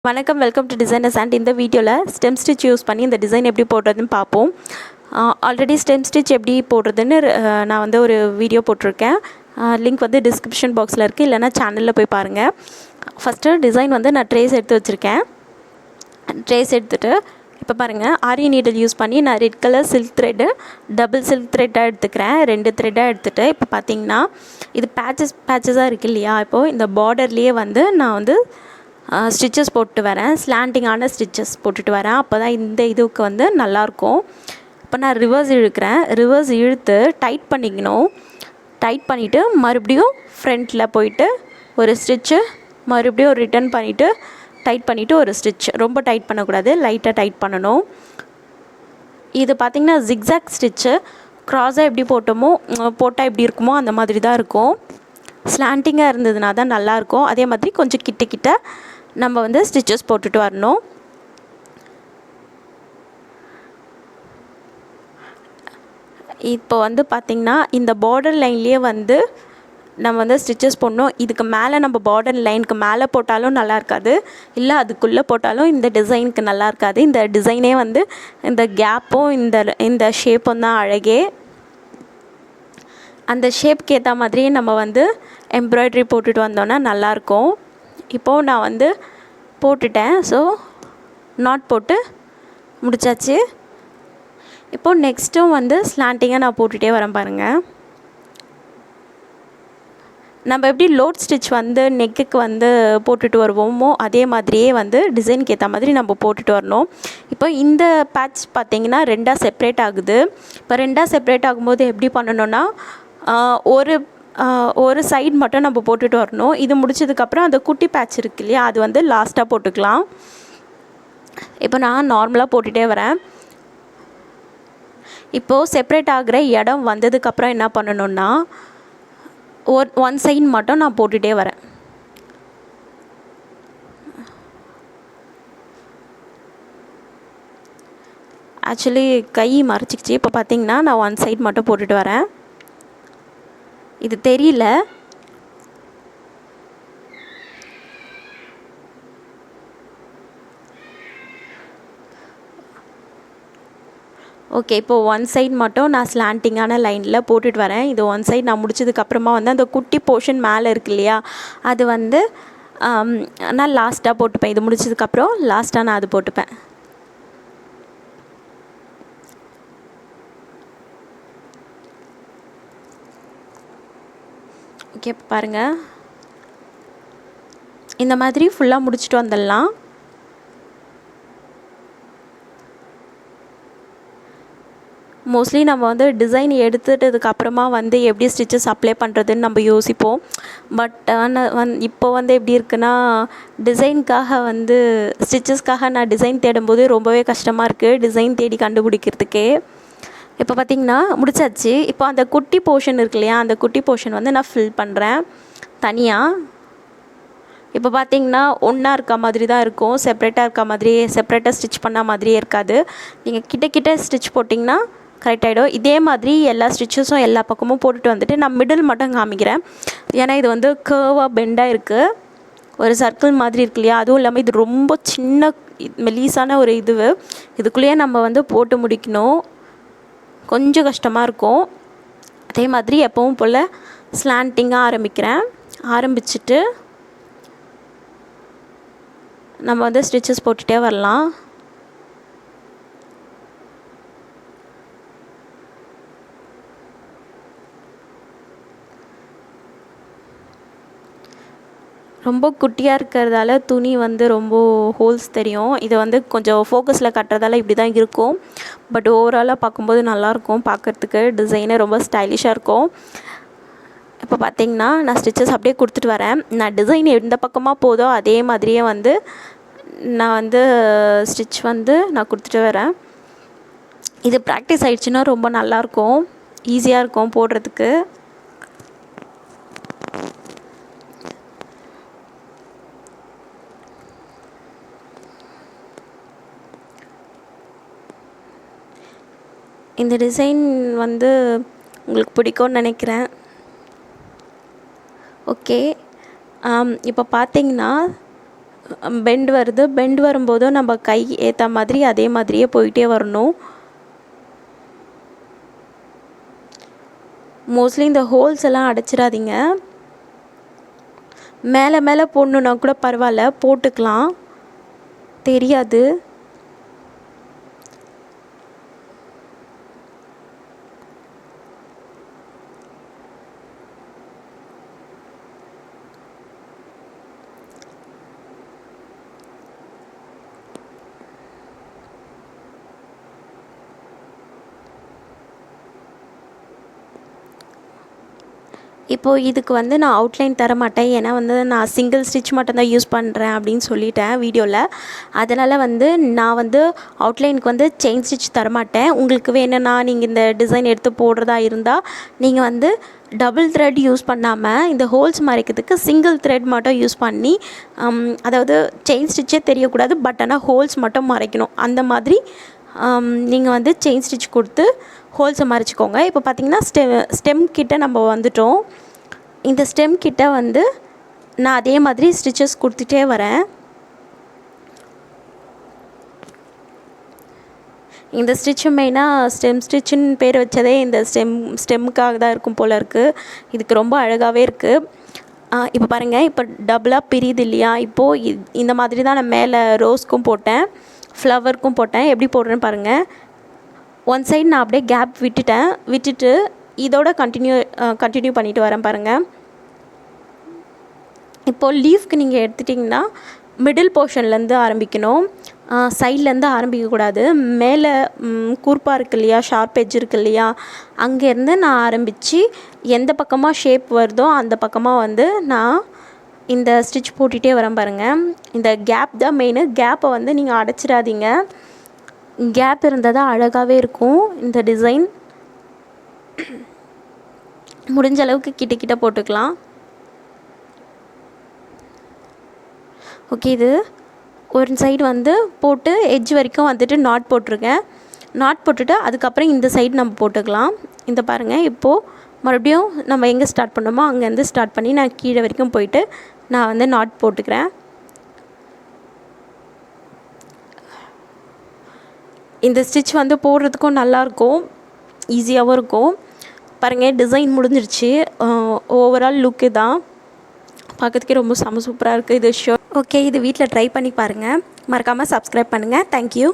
வணக்கம், welcome to designers and இந்த வீடியோவில் ஸ்டெம் ஸ்டிச் யூஸ் பண்ணி இந்த டிசைன் எப்படி போடுறதுன்னு பார்ப்போம். ஆல்ரெடி ஸ்டெம் ஸ்டிச் எப்படி போடுறதுன்னு நான் வந்து ஒரு வீடியோ போட்டிருக்கேன். லிங்க் வந்து டிஸ்கிரிப்ஷன் பாக்ஸில் இருக்குது, இல்லைனா சேனலில் போய் பாருங்கள். ஃபஸ்ட்டு டிசைன் வந்து நான் ட்ரேஸ் எடுத்து வச்சுருக்கேன். ட்ரேஸ் எடுத்துகிட்டு இப்போ பாருங்கள், ஆரி நீடில் யூஸ் பண்ணி நான் red colour silk thread double silk த்ரெட்டாக எடுத்துக்கிறேன். 2 த்ரெட்டாக எடுத்துகிட்டு இப்போ பார்த்திங்கன்னா இது பேச்சஸாக இருக்குது இல்லையா. இப்போது இந்த பார்டர்லேயே வந்து நான் வந்து ஸ்டிச்சஸ் போட்டு வரேன், ஸ்லாண்டிங்கான ஸ்டிச்சஸ் போட்டுட்டு வரேன். அப்போ தான் இந்த இதுக்கு வந்து நல்லாயிருக்கும். இப்போ நான் ரிவர்ஸ் இழுக்கிறேன். ரிவர்ஸ் இழுத்து டைட் பண்ணிக்கணும். டைட் பண்ணிவிட்டு மறுபடியும் ஃப்ரண்ட்டில் போயிட்டு ஒரு ஸ்டிச்சு, மறுபடியும் ரிட்டன் பண்ணிவிட்டு டைட் பண்ணிவிட்டு ஒரு ஸ்டிச். ரொம்ப டைட் பண்ணக்கூடாது, லைட்டாக டைட் பண்ணணும். இது பார்த்திங்கன்னா ஜிக்ஸாக் ஸ்டிச்சு. க்ராஸாக எப்படி போட்டால் எப்படி இருக்குமோ அந்த மாதிரி தான் இருக்கும். ஸ்லாண்டிங்காக இருந்ததுனா தான் நல்லாயிருக்கும். அதே மாதிரி கொஞ்சம் கிட்ட நம்ம வந்து ஸ்டிச்சஸ் போட்டுட்டு வரணும். இப்போ வந்து பார்த்திங்கன்னா இந்த பார்டர் லைன்லேயே வந்து நம்ம வந்து ஸ்டிச்சஸ் போடணும். இதுக்கு மேலே நம்ம பார்டர் லைனுக்கு மேலே போட்டாலும் நல்லா இருக்காது, இல்லை அதுக்குள்ளே போட்டாலும் இந்த டிசைனுக்கு நல்லா இருக்காது. இந்த டிசைனே வந்து இந்த கேப்பும் இந்த ஷேப்பும் தான் அழகே. அந்த ஷேப்புக்கு ஏற்ற மாதிரியே நம்ம வந்து எம்ப்ராய்ட்ரி போட்டுட்டு வந்தோன்னா நல்லாயிருக்கும். இப்போது நான் வந்து போட்டுட்டேன். ஸோ நாட் போட்டு முடித்தாச்சு. இப்போது நெக்ஸ்ட்டும் வந்து ஸ்லாண்டிங்காக நான் போட்டுகிட்டே வரேன் பாருங்கள். நம்ம எப்படி லோட் ஸ்டிச் வந்து நெக்குக்கு வந்து போட்டுட்டு வருவோமோ அதே மாதிரியே வந்து டிசைனுக்கு ஏற்ற மாதிரி நம்ம போட்டுட்டு வரணும். இப்போ இந்த பேட்ச் பார்த்திங்கன்னா 2ஆக செப்ரேட் ஆகுது. இப்போ 2ஆக செப்ரேட் ஆகும்போது எப்படி பண்ணணுன்னா, ஒரு சைடு மட்டும் நம்ம போட்டுட்டு வரணும். இது முடிச்சதுக்கப்புறம் அந்த குட்டி பேட்ச் இருக்கு இல்லையா, அது வந்து லாஸ்ட்டாக போட்டுக்கலாம். இப்போ நான் நார்மலாக போட்டுகிட்டே வரேன். இப்போது செப்ரேட் ஆகிற இடம் வந்ததுக்கப்புறம் என்ன பண்ணணுன்னா, ஒன் சைடு மட்டும் நான் போட்டுகிட்டே வரேன். ஆக்சுவலி கை மறைச்சிக்கிச்சு. இப்போ பார்த்திங்கன்னா நான் ஒன் சைடு மட்டும் போட்டுட்டு வரேன். இது தெரியல. ஓகே, இப்போது ஒன் சைடு மட்டும் நான் ஸ்லாண்டிங்கான லைனில் போட்டுட்டு வரேன். இது ஒன் சைடு நான் முடிச்சதுக்கப்புறமா வந்து அந்த குட்டி போர்ஷன் மேலே இருக்கு இல்லையா, அது வந்து நான் லாஸ்ட்டாக போட்டுப்பேன். இது முடிச்சதுக்கப்புறம் லாஸ்ட்டாக நான் அது போட்டுப்பேன். ஓகே, பாருங்கள், இந்த மாதிரி ஃபுல்லாக முடிச்சுட்டு வந்துடலாம். மோஸ்ட்லி நம்ம வந்து டிசைன் எடுத்துட்டதுக்கப்புறமா வந்து எப்படி ஸ்டிச்சஸ் அப்ளை பண்ணுறதுன்னு நம்ம யோசிப்போம். பட் ஆனால் இப்போ வந்து எப்படி இருக்குன்னா, டிசைனுக்காக வந்து ஸ்டிச்சஸ்க்காக நான் டிசைன் தேடும்போது ரொம்பவே கஷ்டமாக இருக்குது, டிசைன் தேடி கண்டுபிடிக்கிறதுக்கே. இப்போ பார்த்திங்கன்னா முடிச்சாச்சு. இப்போ அந்த குட்டி போர்ஷன் இருக்கு இல்லையா, அந்த குட்டி போர்ஷன் வந்து நான் ஃபில் பண்ணுறேன் தனியாக. இப்போ பார்த்திங்கன்னா ஒன்றா இருக்க மாதிரி தான் இருக்கும், செப்ரேட்டாக இருக்க மாதிரி, செப்ரேட்டாக ஸ்டிச் பண்ண மாதிரியே இருக்காது. நீங்கள் கிட்ட ஸ்டிச் போட்டிங்கன்னா கரெக்டாகிடும். இதே மாதிரி எல்லா ஸ்டிச்சஸும் எல்லா பக்கமும் போட்டுட்டு வந்துட்டு நான் மிடில் மட்டும் காமிக்கிறேன். ஏன்னா இது வந்து கர்வாக பெண்டாக இருக்குது, ஒரு சர்க்கிள் மாதிரி இருக்கு இல்லையா. அதுவும் இல்லாமல் இது ரொம்ப சின்ன மெலிசான ஒரு இதுக்குள்ளேயே நம்ம வந்து போட்டு முடிக்கணும், கொஞ்சம் கஷ்டமாக இருக்கும். அதே மாதிரி எப்பவும் போல் ஸ்லாண்டிங்காக ஆரம்பிக்கிறேன். ஆரம்பிச்சுட்டு நம்ம வந்து ஸ்டிச்சஸ் போட்டுகிட்டே வரலாம். ரொம்ப குட்டியாக இருக்கிறதால துணி வந்து ரொம்ப ஹோல்ஸ் தெரியும். இது வந்து கொஞ்சம் ஃபோக்கஸில் கட்டுறதால இப்படி தான் இருக்கும். பட் ஓவராலாக பார்க்கும்போது நல்லாயிருக்கும் பார்க்குறதுக்கு. டிசைனே ரொம்ப ஸ்டைலிஷாக இருக்கும். இப்போ பார்த்திங்கன்னா நான் ஸ்டிச்சஸ் அப்படியே கொடுத்துட்டு வரேன். நான் டிசைன் எந்த பக்கமாக போதோ அதே மாதிரியே வந்து நான் வந்து ஸ்டிச் வந்து நான் கொடுத்துட்டு வரேன். இது ப்ராக்டிஸ் ஆகிடுச்சுன்னா ரொம்ப நல்லாயிருக்கும், ஈஸியாக இருக்கும் போடுறதுக்கு. இந்த டிசைன் வந்து உங்களுக்கு பிடிக்கும்னு நினைக்கிறேன். ஓகே, இப்போ பார்த்திங்கன்னா பெண்ட் வருது. பெண்ட் வரும்போதும் நம்ம கை ஏற்ற மாதிரி அதே மாதிரியே போயிட்டே வரணும். மோஸ்ட்லி இந்த ஹோல்ஸ் எல்லாம் அடைச்சிடாதீங்க. மேலே மேலே போடணுன்னா கூட பரவாயில்ல, போட்டுக்கலாம், தெரியாது. இப்போது இதுக்கு வந்து நான் அவுட்லைன் தர மாட்டேன். ஏன்னா வந்து நான் சிங்கிள் ஸ்டிச் மட்டும்தான் யூஸ் பண்ணுறேன் அப்படின்னு சொல்லிட்டேன் வீடியோவில். அதனால் வந்து நான் வந்து அவுட்லைனுக்கு வந்து செயின் ஸ்டிச் தரமாட்டேன். உங்களுக்கு வேணும்னா நீங்கள் இந்த டிசைன் எடுத்து போடுறதா இருந்தால் நீங்கள் வந்து டபுள் த்ரெட் யூஸ் பண்ணாமல் இந்த ஹோல்ஸ் மறைக்கிறதுக்கு சிங்கிள் த்ரெட் மட்டும் யூஸ் பண்ணி, அதாவது செயின் ஸ்டிச்சே தெரியக்கூடாது, பட் ஆனால் ஹோல்ஸ் மட்டும் மறைக்கணும். அந்த மாதிரி நீங்கள் வந்து செயின் ஸ்டிச் கொடுத்து ஹோல்ஸை மறைச்சிக்கோங்க. இப்போ பார்த்திங்கன்னா ஸ்டெம் கிட்ட நம்ம வந்துட்டோம். இந்த ஸ்டெம் கிட்ட வந்து நான் அதே மாதிரி ஸ்டிச்சஸ் கொடுத்துட்டே வரேன். இந்த ஸ்டிச்சு மெயினாக ஸ்டெம் ஸ்டிச்சுன்னு பேர் வச்சதே இந்த ஸ்டெம்முக்காக தான் இருக்கும் போல் இருக்குது. இதுக்கு ரொம்ப அழகாகவே இருக்குது. இப்போ பாருங்கள், இப்போ டபுளாக பிரியுது இல்லையா? இப்போது இந்த மாதிரி தான் நான் மேலே ரோஸ்க்கும் போட்டேன், ஃப்ளவருக்கும் போட்டேன். எப்படி போடுறேன்னு பாருங்கள். ஒன் சைடு நான் அப்படியே கேப் விட்டுட்டு இதோட கண்டினியூ பண்ணிட்டு வரேன் பாருங்கள். இப்போது லீஃப்க்கு நீங்கள் எடுத்துட்டிங்கன்னா மிடில் போர்ஷன்லேருந்து ஆரம்பிக்கணும், சைட்லேருந்து ஆரம்பிக்கக்கூடாது. மேலே கூர்ப்பாக இருக்குது இல்லையா, ஷார்ப் எட்ஜ் இருக்குது இல்லையா, அங்கேருந்து நான் ஆரம்பித்து எந்த பக்கமாக ஷேப் வருதோ அந்த பக்கமாக வந்து நான் இந்த ஸ்டிச் போட்டுகிட்டே வரேன் பாருங்கள். இந்த கேப் தான் மெயின். கேப்பை வந்து நீங்கள் அடைச்சிடாதீங்க. கேப் இருந்தால் தான் அழகாகவே இருக்கும் இந்த டிசைன். முடிஞ்ச அளவுக்கு கிட்ட போட்டுக்கலாம். ஓகே, இது ஒரு சைடு வந்து போட்டு எட்ஜ் வரைக்கும் வந்துட்டு நாட் போட்டிருக்கேன். நாட் போட்டுட்டு அதுக்கப்புறம் இந்த சைடு நம்ம போட்டுக்கலாம். இந்த பாருங்கள், இப்போது மறுபடியும் நம்ம எங்கே ஸ்டார்ட் பண்ணோமோ அங்கேருந்து ஸ்டார்ட் பண்ணி நான் கீழே வரைக்கும் போயிட்டு நான் வந்து நாட் போட்டுக்கிறேன். இந்த ஸ்டிச் வந்து போடுறதுக்கும் நல்லாயிருக்கும், ஈஸியாகவும் இருக்கும். பாருங்கள், டிசைன் முடிஞ்சிருச்சு. ஓவரால் லுக்கு தான் பார்க்கறதுக்கே ரொம்ப சூப்பராக இருக்குது இது ஷர்ட். ஓகே, இது வீட்டில் ட்ரை பண்ணி பாருங்கள். மறக்காமல் சப்ஸ்கிரைப் பண்ணுங்கள். தேங்க்யூ.